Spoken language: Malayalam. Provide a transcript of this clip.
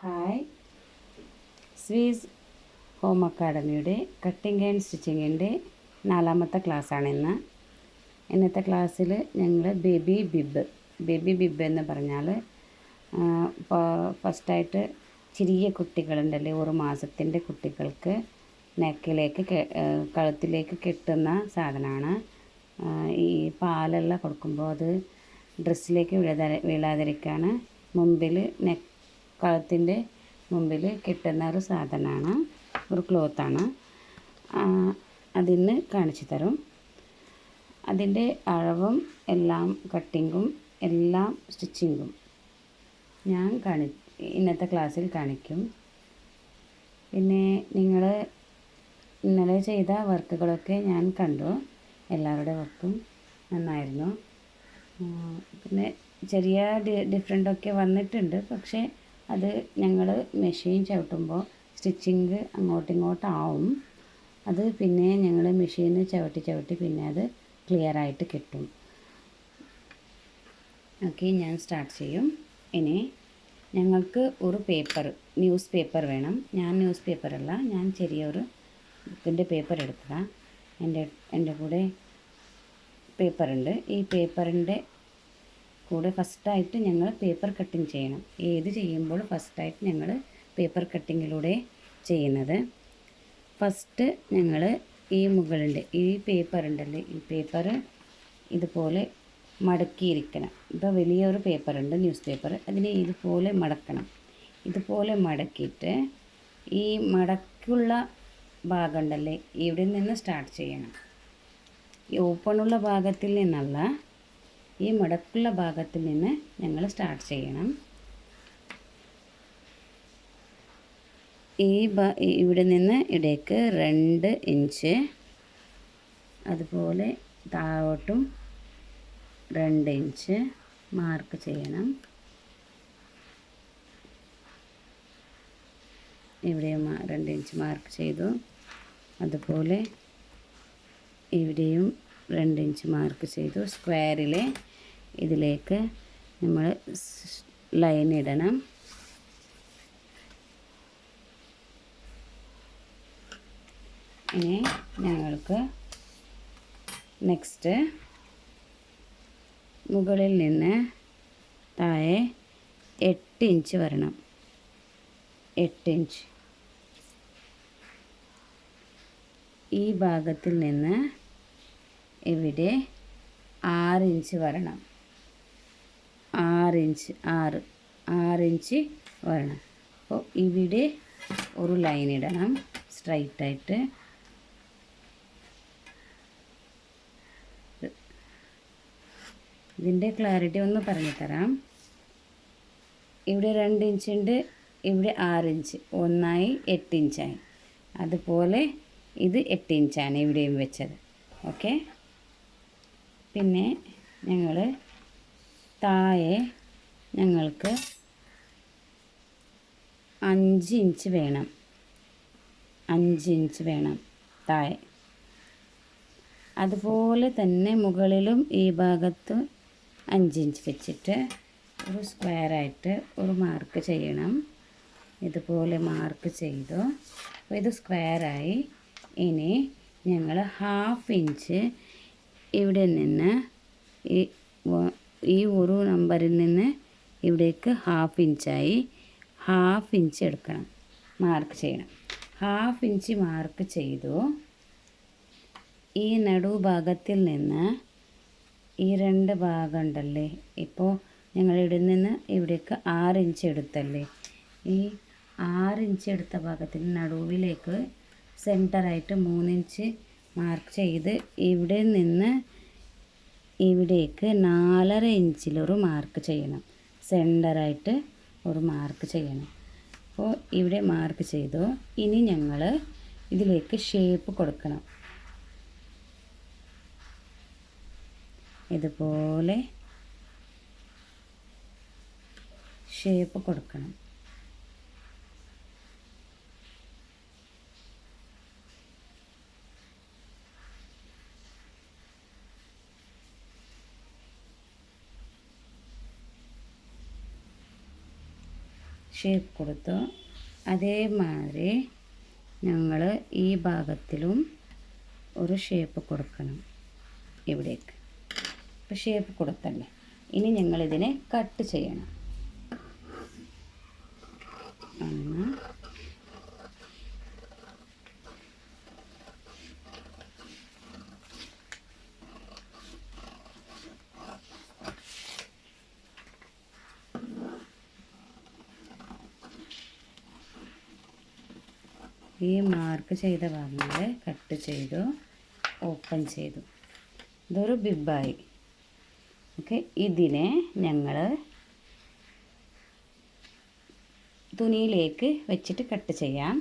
ഹായ്, സ്വീസ് ഹോം അക്കാഡമിയുടെ കട്ടിങ് ആൻഡ് സ്റ്റിച്ചിങ്ങിൻ്റെ 4ാമത്തെ ക്ലാസ്സാണ് ഇന്നത്തെ ക്ലാസ്സിൽ ഞങ്ങൾ ബേബി ബിബ് എന്ന് പറഞ്ഞാൽ ഫസ്റ്റായിട്ട് ചെറിയ കുട്ടികളുണ്ടല്ലേ 1 മാസത്തിൻ്റെ കുട്ടികൾക്ക് നെക്കിലേക്ക് കഴുത്തിലേക്ക് കെട്ടുന്ന സാധനമാണ്. ഈ പാലെല്ലാം കൊടുക്കുമ്പോൾ അത് ഡ്രസ്സിലേക്ക് വീഴാതിരിക്കാൻ മുമ്പിൽ കഴുത്തിൻ്റെ മുമ്പിൽ കെട്ടുന്ന ഒരു സാധനമാണ്, ഒരു ക്ലോത്താണ്. അതിന് കാണിച്ചു തരും. അതിൻ്റെ അളവും എല്ലാം കട്ടിങ്ങും എല്ലാം സ്റ്റിച്ചിങ്ങും ഞാൻ ഇന്നത്തെ ക്ലാസ്സിൽ കാണിക്കും. പിന്നെ നിങ്ങൾ ഇന്നലെ ചെയ്ത വർക്കുകളൊക്കെ ഞാൻ കണ്ടു. എല്ലാവരുടെ വർക്കും നന്നായിരുന്നു. പിന്നെ ചെറിയ ഡിഫറെൻ്റൊക്കെ വന്നിട്ടുണ്ട്. പക്ഷേ അത് ഞങ്ങൾ മെഷീൻ ചവിട്ടുമ്പോൾ സ്റ്റിച്ചിങ് അങ്ങോട്ടിങ്ങോട്ടാവും. അത് പിന്നെ ഞങ്ങൾ മെഷീന് ചവിട്ടി പിന്നെ അത് ക്ലിയറായിട്ട് കിട്ടും. ഓക്കെ, ഞാൻ സ്റ്റാർട്ട് ചെയ്യും. ഇനി ഞങ്ങൾക്ക് ഒരു ന്യൂസ് പേപ്പർ വേണം. ഞാൻ ന്യൂസ് പേപ്പറല്ല, ഞാൻ ചെറിയൊരു ബുക്കിൻ്റെ പേപ്പർ എടുക്കുക. എൻ്റെ കൂടെ പേപ്പറുണ്ട്. ഈ പേപ്പറിൻ്റെ കൂടെ ഫസ്റ്റായിട്ട് ഞങ്ങൾ പേപ്പർ കട്ടിങ് ചെയ്യണം. ഏത് ചെയ്യുമ്പോൾ ഫസ്റ്റായിട്ട് ഞങ്ങൾ പേപ്പർ കട്ടിങ്ങിലൂടെ ചെയ്യുന്നത്. ഫസ്റ്റ് ഞങ്ങൾ ഈ മുകളിൻ്റെ ഈ പേപ്പർ ഉണ്ടല്ലേ, ഈ പേപ്പർ ഇതുപോലെ മടക്കിയിരിക്കണം. ഇപ്പോൾ വലിയൊരു പേപ്പറുണ്ട്, ന്യൂസ് പേപ്പർ. അതിനെ ഇതുപോലെ മടക്കണം. ഇതുപോലെ മടക്കിയിട്ട് ഈ മടക്കുള്ള ഭാഗം ഉണ്ടല്ലേ, ഇവിടെ നിന്ന് സ്റ്റാർട്ട് ചെയ്യണം. ഈ ഓപ്പണുള്ള ഭാഗത്തിൽ നിന്നല്ല, ഈ മടക്കുള്ള ഭാഗത്തിൽ നിന്ന് ഞങ്ങൾ സ്റ്റാർട്ട് ചെയ്യണം. ഇവിടെ നിന്ന് ഇവിടേക്ക് 2 ഇഞ്ച്, അതുപോലെ താഴോട്ടും 2 ഇഞ്ച് മാർക്ക് ചെയ്യണം. ഇവിടെയും 2 ഇഞ്ച് മാർക്ക് ചെയ്തു. അതുപോലെ ഇവിടെയും 2 ഇഞ്ച് മാർക്ക് ചെയ്തു. സ്ക്വയറിലെ ഇതിലേക്ക് നമ്മൾ ലൈൻ ഇടണം. ഇനി ഞങ്ങൾക്ക് നെക്സ്റ്റ് മുകളിൽ നിന്ന് താഴെ 8 ഇഞ്ച് വരണം. 8 ഇഞ്ച് ഈ ഭാഗത്തിൽ നിന്ന് ഇവിടെ 6 ഇഞ്ച് വരണം. 6 ഇഞ്ച് വരണം. അപ്പോൾ ഇവിടെ ഒരു ലൈൻ ഇടണം സ്ട്രൈറ്റായിട്ട്. ഇതിൻ്റെ ക്ലാരിറ്റി ഒന്ന് പറഞ്ഞു തരാം. ഇവിടെ 2 ഇഞ്ച് ഉണ്ട്, ഇവിടെ 6 ഇഞ്ച്, ഒന്നായി 8 ഇഞ്ചായി. അതുപോലെ ഇത് 8 ഇഞ്ചാണ് ഇവിടെയും വെച്ചത്. ഓക്കെ, പിന്നെ ഞങ്ങൾ താഴെ ഞങ്ങൾക്ക് 5 ഇഞ്ച് വേണം. 5 ഇഞ്ച് വേണം താഴെ. അതുപോലെ തന്നെ മുകളിലും ഈ ഭാഗത്ത് 5 ഇഞ്ച് വെച്ചിട്ട് ഒരു സ്ക്വയറായിട്ട് ഒരു മാർക്ക് ചെയ്യണം. ഇതുപോലെ മാർക്ക് ചെയ്തു. അപ്പോൾ ഇത് സ്ക്വയറായി. ഇനി ഞങ്ങൾ 1/2 ഇഞ്ച് ഇവിടെ നിന്ന് ഈ ഒരു നമ്പറിൽ നിന്ന് ഇവിടേക്ക് 1/2 ഇഞ്ചായി. 1/2 ഇഞ്ച് എടുക്കണം, മാർക്ക് ചെയ്യണം. 1/2 ഇഞ്ച് മാർക്ക് ചെയ്തു. ഈ നടുഭാഗത്തിൽ നിന്ന് ഈ 2 ഭാഗം ഉണ്ടല്ലേ, ഇപ്പോൾ ഞങ്ങൾ ഇവിടെ നിന്ന് ഇവിടേക്ക് 6 ഇഞ്ച് എടുത്തല്ലേ, ഈ 6 ഇഞ്ച് എടുത്ത ഭാഗത്തിൽ നടുവിലേക്ക് സെൻറ്ററായിട്ട് 3 ഇഞ്ച് മാർക്ക് ചെയ്ത് ഇവിടെ നിന്ന് ഇവിടേക്ക് 4.5 ഇഞ്ചിലൊരു മാർക്ക് ചെയ്യണം. സെൻറ്ററായിട്ട് ഒരു മാർക്ക് ചെയ്യണം. അപ്പോൾ ഇവിടെ മാർക്ക് ചെയ്തു. ഇനി ഞങ്ങൾ ഇതിലേക്ക് ഷേപ്പ് കൊടുക്കണം. ഇതുപോലെ ഷേപ്പ് കൊടുക്കണം. ഷേപ്പ് കൊടുത്തു. അതേമാതിരി ഞങ്ങൾ ഈ ഭാഗത്തിലും ഒരു ഷേപ്പ് കൊടുക്കണം ഇവിടേക്ക്. ഇപ്പോൾ ഷേപ്പ് കൊടുത്തല്ലേ, ഇനി ഞങ്ങളിതിനെ കട്ട് ചെയ്യണം. ഒന്ന്, ഈ മാർക്ക് ചെയ്ത ഭാഗങ്ങൾ കട്ട് ചെയ്തു, ഓപ്പൺ ചെയ്തു. ഇതൊരു ബിബായി. ഓക്കെ, ഇതിനെ ഞങ്ങൾ തുണിയിലേക്ക് വെച്ചിട്ട് കട്ട് ചെയ്യാം.